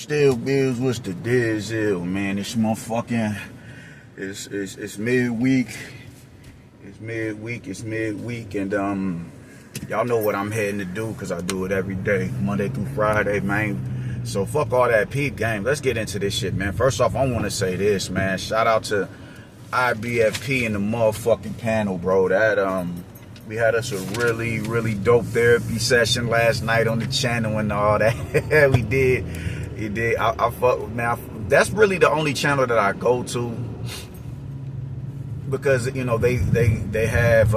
Still bills, what's the deal, man? It's motherfucking, it's midweek. It's midweek, and y'all know what I'm heading to do, because I do it every day, Monday through Friday, man. So fuck all that peep game. Let's get into this shit, man. First off, I want to say this, man. Shout out to IBFP and the motherfucking panel, bro. That we had us a really dope therapy session last night on the channel and all that. we did. I fuck, man. That's really the only channel that I go to, because you know they have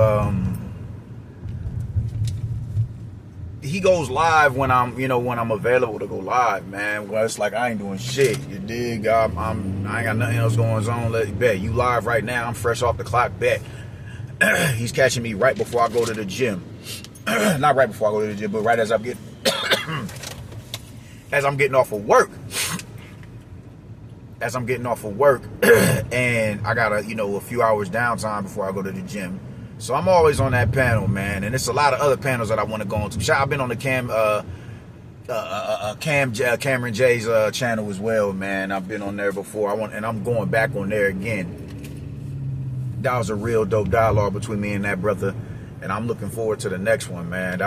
he goes live when I'm available to go live, man. Well, it's like I ain't doing shit, you dig? I ain't got nothing else going on. Let bet you live right now. I'm fresh off the clock. Bet he's catching me right before I go to the gym. Not right before I go to the gym, but right as I'm getting as I'm getting off of work. And I got a few hours downtime before I go to the gym. So I'm always on that panel, man. And it's a lot of other panels that I want to go into. I've been on the Cameron J's channel as well, man. I've been on there before. And I'm going back on there again. That was a real dope dialogue between me and that brother, and I'm looking forward to the next one, man.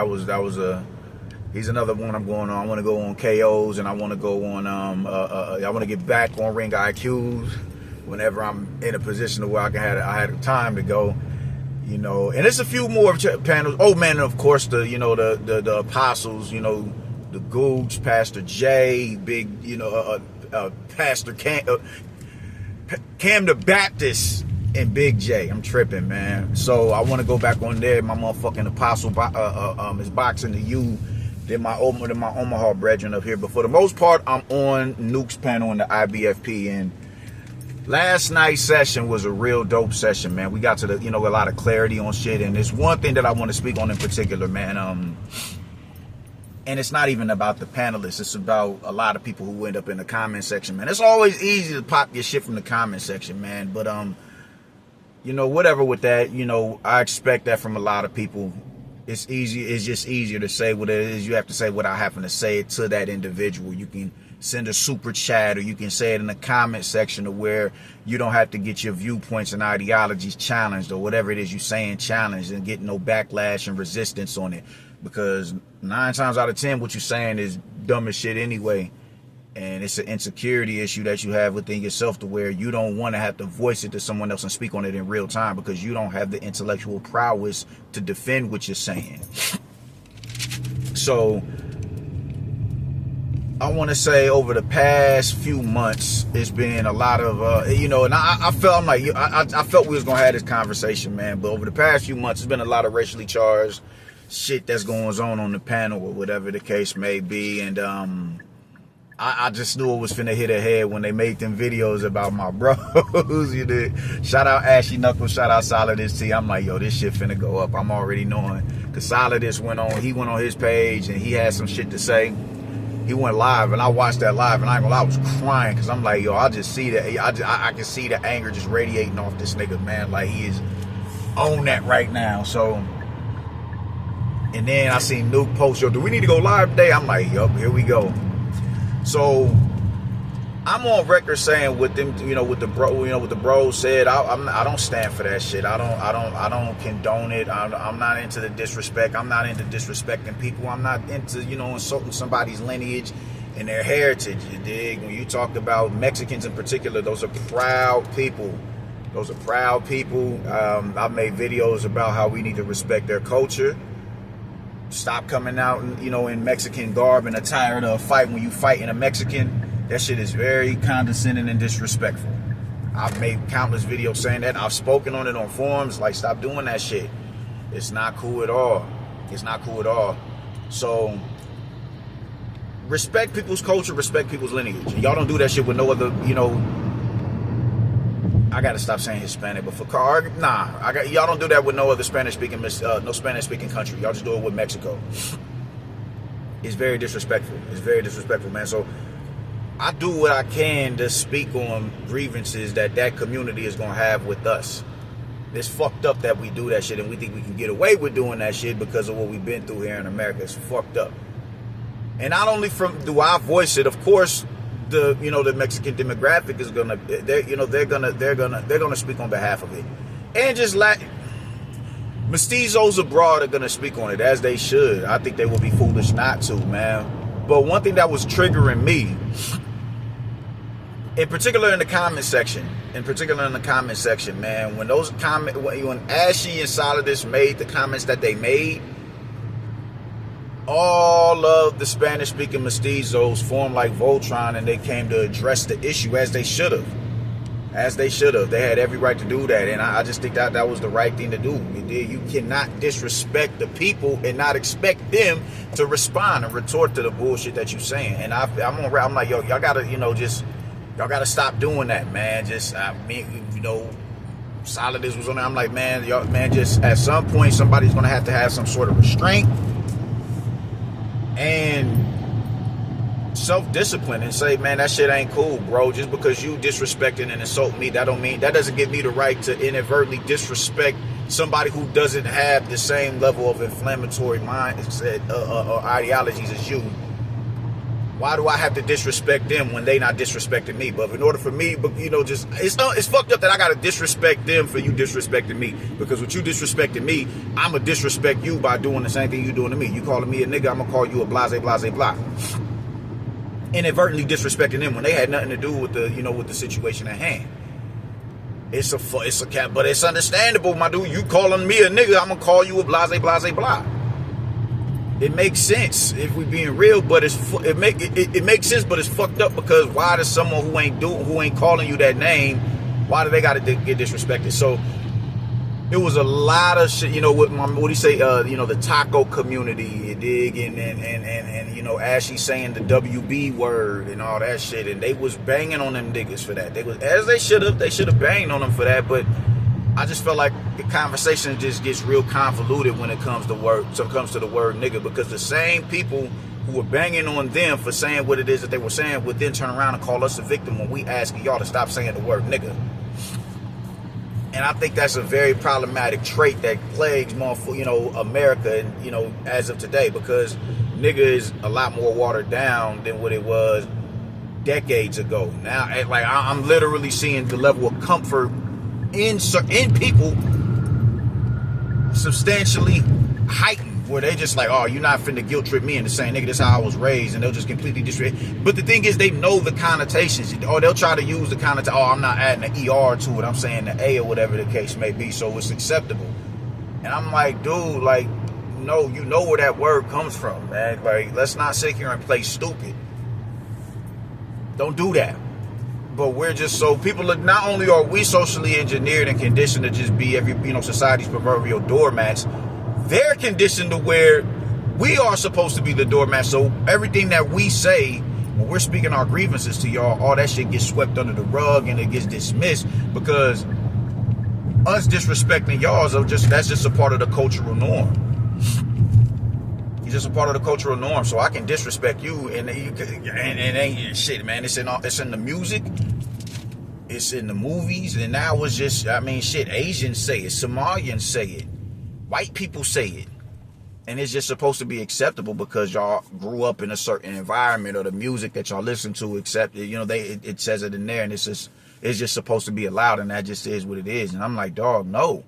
He's another one I'm going on. I want to go on KOs, and I want to go on I want to get back on ring IQs whenever I'm in a position to where I had time to go, and it's a few more panels. Oh man, and of course the apostles, the Googs, Pastor J, big, Pastor Cam the Baptist, and Big J. I'm tripping, man. So I want to go back on there. My motherfucking apostle is boxing the U. Then my Omaha brethren up here. But for the most part, I'm on Nuke's panel in the IBFP. And last night's session was a real dope session, man. We got to a lot of clarity on shit. And there's one thing that I want to speak on in particular, man. And it's not even about the panelists. It's about a lot of people who end up in the comment section, man. It's always easy to pop your shit from the comment section, man. But, whatever with that, I expect that from a lot of people. It's just easier to say what it is. You have to say without having to say it to that individual. You can send a super chat, or you can say it in the comment section, to where you don't have to get your viewpoints and ideologies challenged, or whatever it is you're saying challenged, and get no backlash and resistance on it. Because 9 times out of 10, what you're saying is dumb as shit anyway. And it's an insecurity issue that you have within yourself, to where you don't want to have to voice it to someone else and speak on it in real time, because you don't have the intellectual prowess to defend what you're saying. So I want to say over the past few months, it's been a lot of, and I felt we was going to have this conversation, man. But over the past few months, it's been a lot of racially charged shit that's going on the panel, or whatever the case may be. And, I just knew it was finna hit ahead when they made them videos about my bros. You did. Shout out Ashy Knuckles. Shout out Solidus T. I'm like, yo, this shit finna go up. I'm already knowing. Cause Solidus went on his page, and he had some shit to say. He went live, and I watched that live, and I ain't gonna lie, I was crying, cause I'm like, yo, I just see that. I can see the anger just radiating off this nigga, man. Like, he is on that right now. So, and then I seen Nuke post, yo, do we need to go live today? I'm like, yup, here we go. So I'm on record saying with them, what the bros said, I don't stand for that shit. I don't condone it. I'm not into the disrespect. I'm not into disrespecting people. I'm not into, insulting somebody's lineage and their heritage. You dig? When you talked about Mexicans in particular, those are proud people. I've made videos about how we need to respect their culture. Stop coming out, in Mexican garb and attire to a fight when you fighting a Mexican. That shit is very condescending and disrespectful. I've made countless videos saying that. I've spoken on it on forums. Like, stop doing that shit. It's not cool at all. So, respect people's culture, respect people's lineage. Y'all don't do that shit with no other, I gotta stop saying Hispanic, but for y'all don't do that with no other Spanish-speaking country. Y'all just do it with Mexico. It's very disrespectful. Man. So I do what I can to speak on grievances that community is gonna have with us. It's fucked up that we do that shit, and we think we can get away with doing that shit because of what we've been through here in America. It's fucked up. And not only do I voice it, of course, the Mexican demographic is gonna, they're gonna speak on behalf of it, and just mestizos abroad are gonna speak on it, as they should. I think they would be foolish not to, man. But one thing that was triggering me, in particular in the comment section, man, when Ashy and Solidus made the comments that they made, all of the Spanish-speaking mestizos formed like Voltron, and they came to address the issue, as they should have. They had every right to do that, and I just think that was the right thing to do. You cannot disrespect the people and not expect them to respond and retort to the bullshit that you're saying. And I'm like, yo, y'all gotta, y'all gotta stop doing that, man. Solidus was on there. I'm like, man, just at some point, somebody's gonna have to have some sort of restraint and self-discipline and say, man, that shit ain't cool, bro. Just because you disrespecting and insulting me, that doesn't give me the right to inadvertently disrespect somebody who doesn't have the same level of inflammatory mindset or ideologies as you. Why do I have to disrespect them when they not disrespecting me? But in order for me, it's fucked up that I gotta disrespect them for you disrespecting me. Because with you disrespecting me, I'ma disrespect you by doing the same thing you doing to me. You calling me a nigga, I'ma call you a blase, blase, blah. Inadvertently disrespecting them when they had nothing to do with the situation at hand. But it's understandable, my dude. You calling me a nigga, I'm gonna call you a blase, blase, blah. It makes sense if we being real, but it makes sense, but it's fucked up, because why does someone who ain't calling you that name, why do they gotta get disrespected? So it was a lot of shit, what do you say, the taco community, you dig, and Ashy saying the WB word and all that shit, and they was banging on them niggas for that. They should have banged on them for that, but I just felt like the conversation just gets real convoluted when it comes to the word nigga, because the same people who were banging on them for saying what it is that they were saying would then turn around and call us a victim when we ask y'all to stop saying the word nigga. And I think that's a very problematic trait that plagues America, and as of today, because nigga is a lot more watered down than what it was decades ago. Now, like, I'm literally seeing the level of comfort in people substantially heightened, where they just like, oh, you're not finna guilt trip me into saying, nigga, this is how I was raised, and they'll just completely disrespect. But the thing is, they know the connotations, or they'll try to use the connotation, oh, I'm not adding an ER to it, I'm saying the A, or whatever the case may be, so it's acceptable. And I'm like, dude, like, no, you know where that word comes from, man. Like, let's not sit here and play stupid. Don't do that. But we're just so, people are, not only are we socially engineered and conditioned to just be society's proverbial doormats, they're conditioned to where we are supposed to be the doormat. So everything that we say when we're speaking our grievances to y'all, all that shit gets swept under the rug and it gets dismissed, because us disrespecting y'all that's just a part of the cultural norm. It's just a part of the cultural norm. So I can disrespect you, and ain't shit, man. It's in the music, it's in the movies, and now it's just, shit. Asians say it, Somalians say it, white people say it, and it's just supposed to be acceptable because y'all grew up in a certain environment, or the music that y'all listen to it says it in there, and it's just supposed to be allowed, and that just is what it is. And I'm like, dog, no.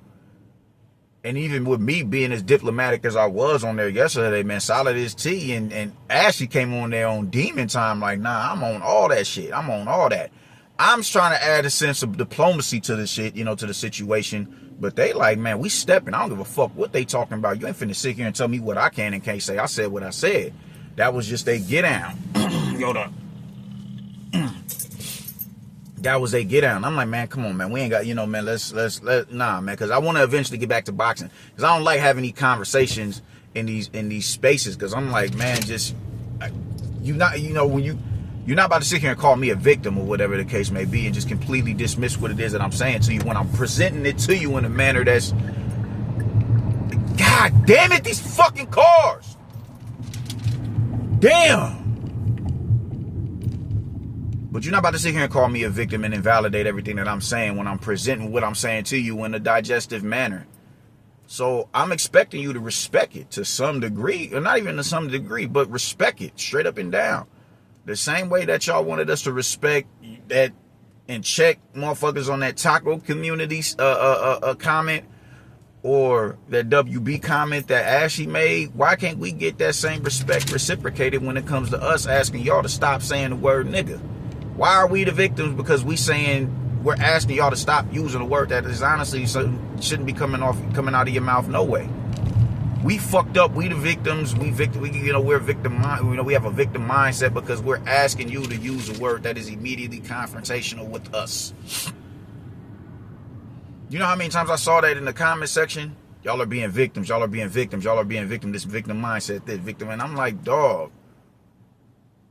And even with me being as diplomatic as I was on there yesterday, man, Solid is T, and Ashley came on there on demon time, like, nah, I'm on all that shit. I'm on all that. I'm trying to add a sense of diplomacy to the shit, to the situation. But they like, man, we stepping. I don't give a fuck what they talking about. You ain't finna sit here and tell me what I can and can't say. I said what I said. That was just a get down. That was a get down. I'm like, man, come on, man. We ain't got, man, let's nah, man, because I want to eventually get back to boxing. Because I don't like having these conversations in these spaces. Because I'm like, man, just you're not about to sit here and call me a victim or whatever the case may be, and just completely dismiss what it is that I'm saying to you when I'm presenting it to you in a manner that's, God damn it, these fucking cars. Damn. But you're not about to sit here and call me a victim and invalidate everything that I'm saying when I'm presenting what I'm saying to you in a digestive manner. So I'm expecting you to respect it to some degree, or not even to some degree, but respect it straight up and down. The same way that y'all wanted us to respect that and check motherfuckers on that taco community comment or that WB comment that Ashley made, why can't we get that same respect reciprocated when it comes to us asking y'all to stop saying the word nigga? Why are we the victims? Because we're asking y'all to stop using a word that is honestly shouldn't be coming out of your mouth no way. We fucked up. We the victims. We're victim. We have a victim mindset because we're asking you to use a word that is immediately confrontational with us. You know how many times I saw that in the comment section? Y'all are being victims. Y'all are being victims. Y'all are being victims. This victim mindset, this victim. And I'm like, dog,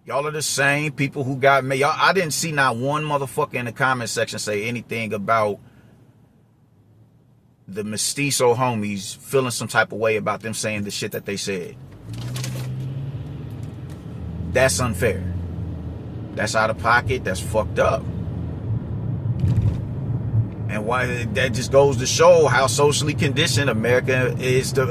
y'all are the same people who got me. Y'all, I didn't see not one motherfucker in the comment section say anything about the mestizo homies feeling some type of way about them saying the shit that they said. That's unfair. That's out of pocket. That's fucked up. And why that just goes to show how socially conditioned America is to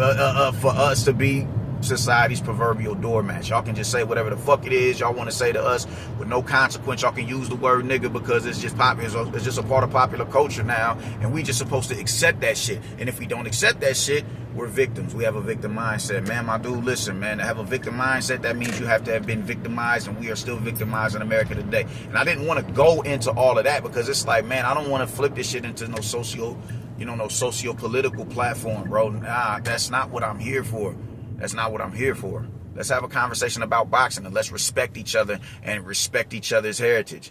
for us to be society's proverbial doormat. Y'all can just say whatever the fuck it is y'all want to say to us with no consequence. Y'all can use the word nigga because it's just popular. It's just a part of popular culture now, and we just supposed to accept that shit. And if we don't accept that shit, we're victims. We have a victim mindset. Man, my dude, listen, man, to have a victim mindset, that means you have to have been victimized, and we are still victimized in America today. And I didn't want to go into all of that because it's like, man, I don't want to flip this shit into no socio-political platform, bro. Nah, that's not what I'm here for. That's not what I'm here for. Let's have a conversation about boxing, and let's respect each other and respect each other's heritage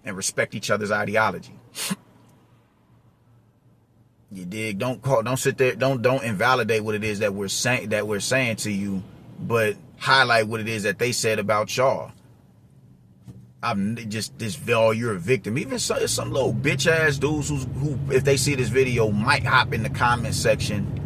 and respect each other's ideology. You dig? Don't sit there. Don't invalidate what it is that we're saying to you, but highlight what it is that they said about y'all. You're a victim. Even some little bitch ass dudes who, if they see this video, might hop in the comment section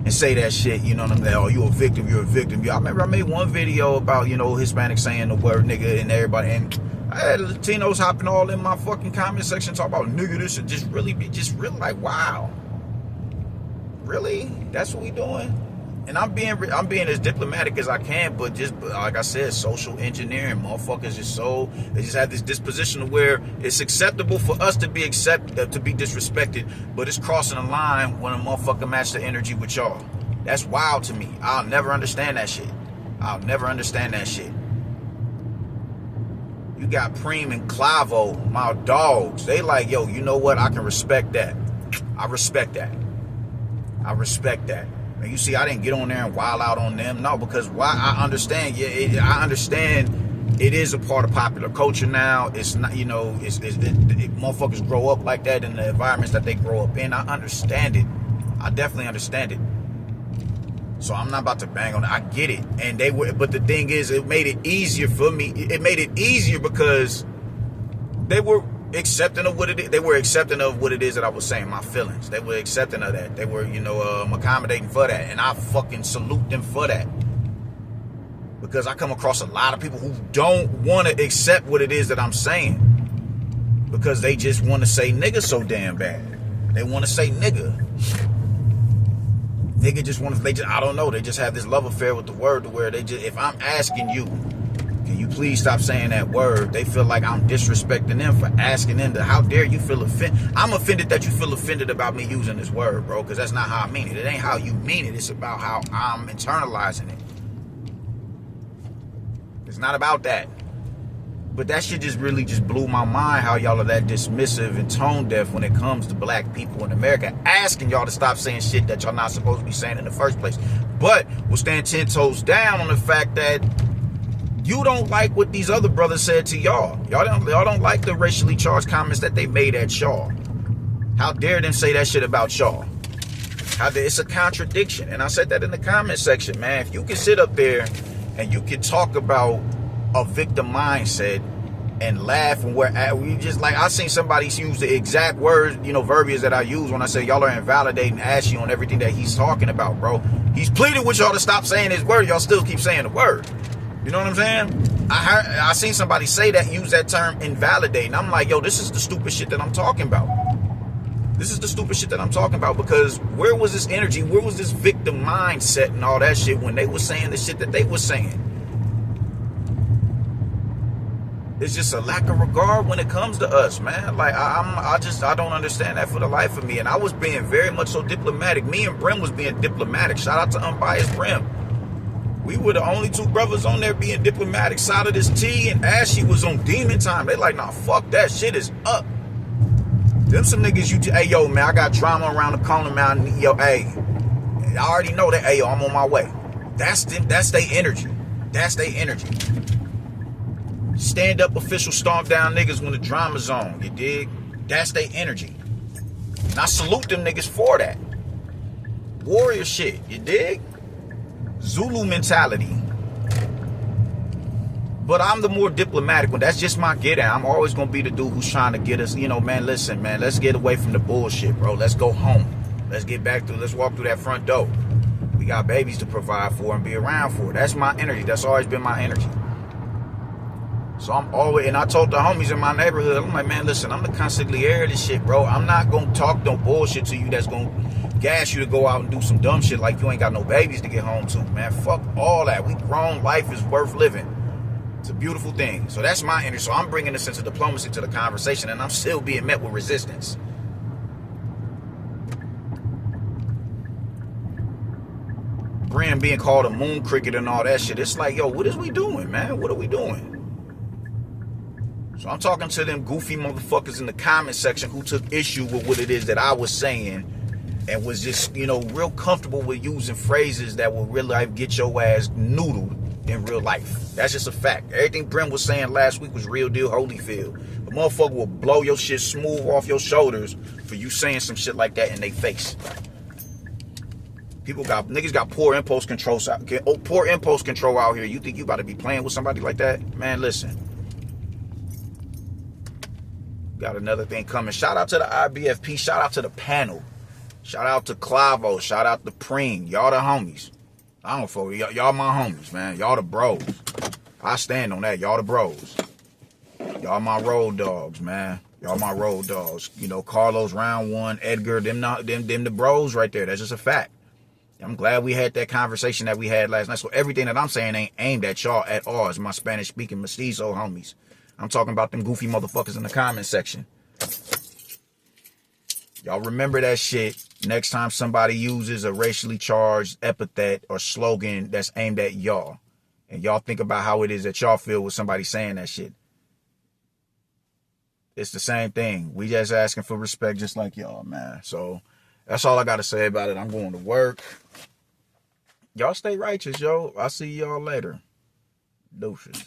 and say that shit, you know what I'm saying? Oh, you a victim, you're a victim. I remember I made one video about, Hispanics saying the word nigga and everybody, and I had Latinos hopping all in my fucking comment section talking about nigga this and just really like, wow. Really? That's what we doing? And I'm being as diplomatic as I can, but just like I said, social engineering, motherfuckers they just have this disposition of where it's acceptable for us to be disrespected, but it's crossing a line when a motherfucker match the energy with y'all. That's wild to me. I'll never understand that shit. You got Preem and Clavo, my dogs. They like, yo, you know what? I can respect that. I respect that. And you see, I didn't get on there and wild out on them. No, because why? I understand. Yeah, I understand. It is a part of popular culture now. It's not, motherfuckers grow up like that in the environments that they grow up in. I understand it. I definitely understand it. So I'm not about to bang on it. I get it. But the thing is, it made it easier for me. It made it easier because they were accepting of what it is. They were accepting of what it is that I was saying, my feelings. They were accepting of that. They were, accommodating for that. And I fucking salute them for that. Because I come across a lot of people who don't want to accept what it is that I'm saying. Because they just want to say nigga so damn bad. They want to say nigga. I don't know. They just have this love affair with the word to where if I'm asking you, can you please stop saying that word? They feel like I'm disrespecting them for asking them how dare you feel offended? I'm offended that you feel offended about me using this word, bro, because that's not how I mean it. It ain't how you mean it. It's about how I'm internalizing it. It's not about that. But that shit just really blew my mind how y'all are that dismissive and tone deaf when it comes to black people in America, asking y'all to stop saying shit that y'all not supposed to be saying in the first place. But we'll stand 10 toes down on the fact that you don't like what these other brothers said to y'all. Y'all don't like the racially charged comments that they made at y'all. How dare them say that shit about y'all? It's a contradiction. And I said that in the comment section, man. If you can sit up there and you can talk about a victim mindset and laugh and we just like, I seen somebody use the exact words, verbiage that I use when I say y'all are invalidating Ashley on everything that he's talking about, bro. He's pleading with y'all to stop saying his word. Y'all still keep saying the word. You know what I'm saying? I seen somebody say that, use that term invalidating. I'm like, yo, this is the stupid shit that I'm talking about. This is the stupid shit that I'm talking about, because where was this energy? Where was this victim mindset and all that shit when they were saying the shit that they were saying? It's just a lack of regard when it comes to us, man. Like I don't understand that for the life of me. And I was being very much so diplomatic. Me and Brim was being diplomatic. Shout out to unbiased Brim. We were the only two brothers on there being diplomatic. Solid as T and Ashy was on demon time. They like, nah, fuck that shit is up. Them some niggas hey yo man, I got drama around the corner, man. Yo, hey, I already know that. Hey yo, I'm on my way. That's their energy. That's their energy. Stand up official stomp down niggas when the drama's on. You dig? That's their energy. And I salute them niggas for that. Warrior shit. You dig? Zulu mentality. But I'm the more diplomatic one. That's just my get at. I'm always going to be the dude who's trying to get us, you know, man, listen, man, let's get away from the bullshit, bro. Let's go home. Let's get back to, let's walk through that front door. We got babies to provide for and be around for. That's my energy. That's always been my energy. So I'm always, and I told the homies in my neighborhood, I'm like, man, listen, I'm the consigliere of this shit, bro. I'm not going to talk no bullshit to you that's going to gas you to go out and do some dumb shit like you ain't got no babies to get home to, man. Fuck all that. We grown. Life is worth living. It's a beautiful thing. So that's my energy. So I'm bringing a sense of diplomacy to the conversation, and I'm still being met with resistance. Brim being called a moon cricket and all that shit. It's like, yo, what is we doing, man? What are we doing? So I'm talking to them goofy motherfuckers in the comment section who took issue with what it is that I was saying and was just, you know, real comfortable with using phrases that will really get your ass noodled in real life. That's just a fact. Everything Brim was saying last week was real deal Holyfield. The motherfucker will blow your shit smooth off your shoulders for you saying some shit like that in their face. Niggas got poor impulse control out here. You think you about to be playing with somebody like that? Man, listen. Got another thing coming. Shout out to the IBFP. Shout out to the panel. Shout out to Clavo. Shout out to Preem. Y'all the homies. I don't fuck with y'all my homies, man. Y'all the bros. I stand on that. Y'all the bros. Y'all my road dogs, man. Y'all my road dogs. You know, Carlos round one, Edgar, them the bros right there. That's just a fact. I'm glad we had that conversation that we had last night. So everything that I'm saying ain't aimed at y'all at all. It's my Spanish-speaking mestizo homies. I'm talking about them goofy motherfuckers in the comment section. Y'all remember that shit next time somebody uses a racially charged epithet or slogan that's aimed at y'all. And y'all think about how it is that y'all feel with somebody saying that shit. It's the same thing. We just asking for respect just like y'all, man. So that's all I got to say about it. I'm going to work. Y'all stay righteous, yo. I'll see y'all later. Deuces.